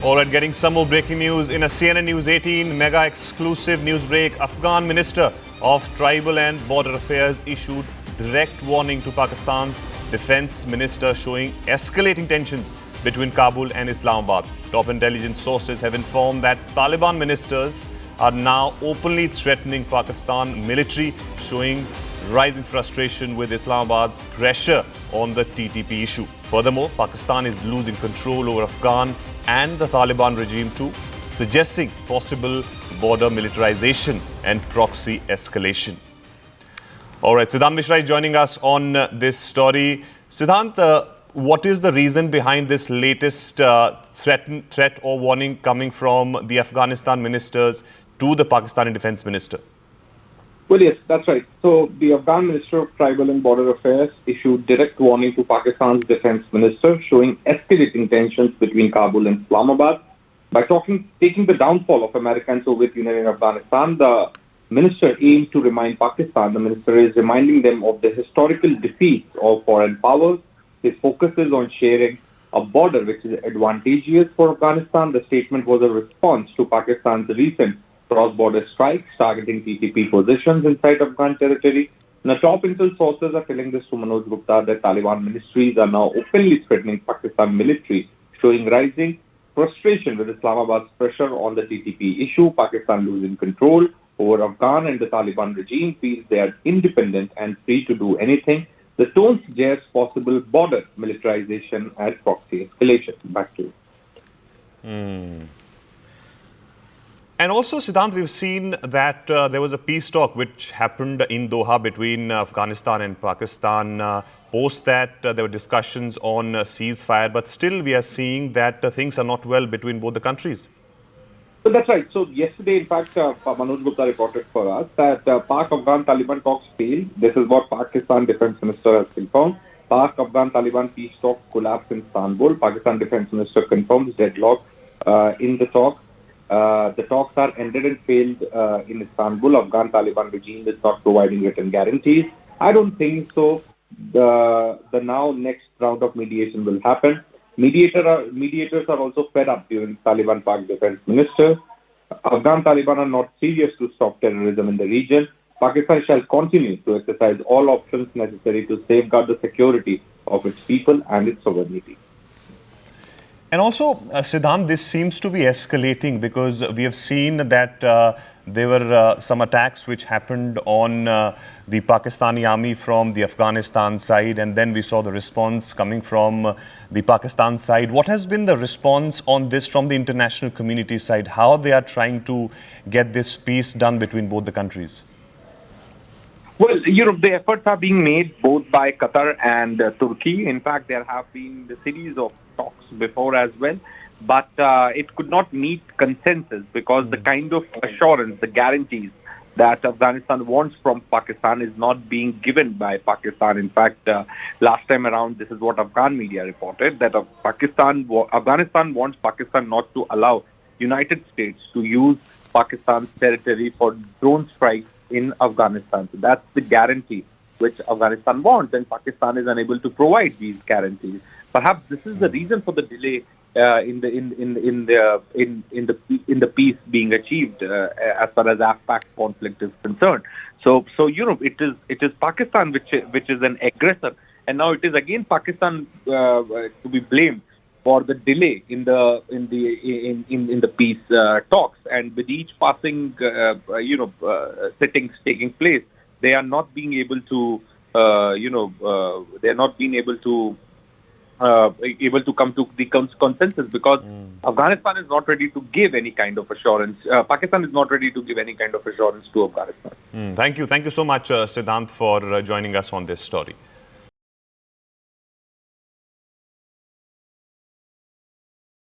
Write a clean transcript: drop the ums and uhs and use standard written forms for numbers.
All right, getting some more breaking news in a CNN News 18 mega exclusive news break. Afghan Minister of Tribal and Border Affairs issued direct warning to Pakistan's Defence Minister, showing escalating tensions between Kabul and Islamabad. Top intelligence sources have informed that Taliban ministers are now openly threatening Pakistan military, showing rising frustration with Islamabad's pressure on the TTP issue. Furthermore, Pakistan is losing control over Afghan and the Taliban regime too, suggesting possible border militarization and proxy escalation. All right, Siddhant Mishra is joining us on this story. Siddhant, what is the reason behind this latest threat or warning coming from the Afghanistan ministers to the Pakistani Defence Minister? Well, yes, that's right. So the Afghan Minister of Tribal and Border Affairs issued direct warning to Pakistan's Defence Minister, showing escalating tensions between Kabul and Islamabad. By taking the downfall of America and Soviet Union in Afghanistan, the minister aimed to remind Pakistan. The minister is reminding them of the historical defeats of foreign powers. His focus is on sharing a border which is advantageous for Afghanistan. The statement was a response to Pakistan's recent cross-border strikes targeting TTP positions inside Afghan territory. Now, top intel sources are telling this to Manoj Gupta that Taliban ministries are now openly threatening Pakistan military, showing rising frustration with Islamabad's pressure on the TTP issue. Pakistan losing control over Afghan and the Taliban regime feels they are independent and free to do anything. The tone suggests possible border militarization and proxy escalation. Back to you. And also, Siddhant, we've seen that there was a peace talk which happened in Doha between Afghanistan and Pakistan. Post that, there were discussions on ceasefire, but still we are seeing that things are not well between both the countries. So that's right. So yesterday, in fact, Manoj Gupta reported for us that Pak-Afghan Taliban talks failed. This is what Pakistan Defence Minister has confirmed. Pak-Afghan Taliban peace talks collapsed in Istanbul. Pakistan Defence Minister confirms deadlock in the talks. The talks are ended and failed in Istanbul. Afghan Taliban regime is not providing written guarantees. I don't think so. The now next round of mediation will happen. Mediators are also fed up during Taliban Pak Defence Minister. Afghan Taliban are not serious to stop terrorism in the region. Pakistan shall continue to exercise all options necessary to safeguard the security of its people and its sovereignty. And also, Siddhant, this seems to be escalating because we have seen that there were some attacks which happened on the Pakistani army from the Afghanistan side, and then we saw the response coming from the Pakistan side. What has been the response on this from the international community side? How they are trying to get this peace done between both the countries? Well, the efforts are being made both by Qatar and Turkey. In fact, there have been the series of talks before as well, but it could not meet consensus because the kind of assurance, the guarantees that Afghanistan wants from Pakistan is not being given by Pakistan. In fact, last time around, this is what Afghan media reported, that Afghanistan wants Pakistan not to allow United States to use Pakistan's territory for drone strikes in Afghanistan. So that's the guarantee which Afghanistan wants, and Pakistan is unable to provide these guarantees. Perhaps this is the reason for the delay in the peace being achieved as far as AFPAC conflict is concerned. So it is Pakistan which is an aggressor, and now it is again Pakistan to be blamed for the delay in the peace talks. And with each passing sittings taking place, they are not being able to come to the consensus because Afghanistan is not ready to give any kind of assurance. Pakistan is not ready to give any kind of assurance to Afghanistan. Thank you so much, Siddhant, for joining us on this story.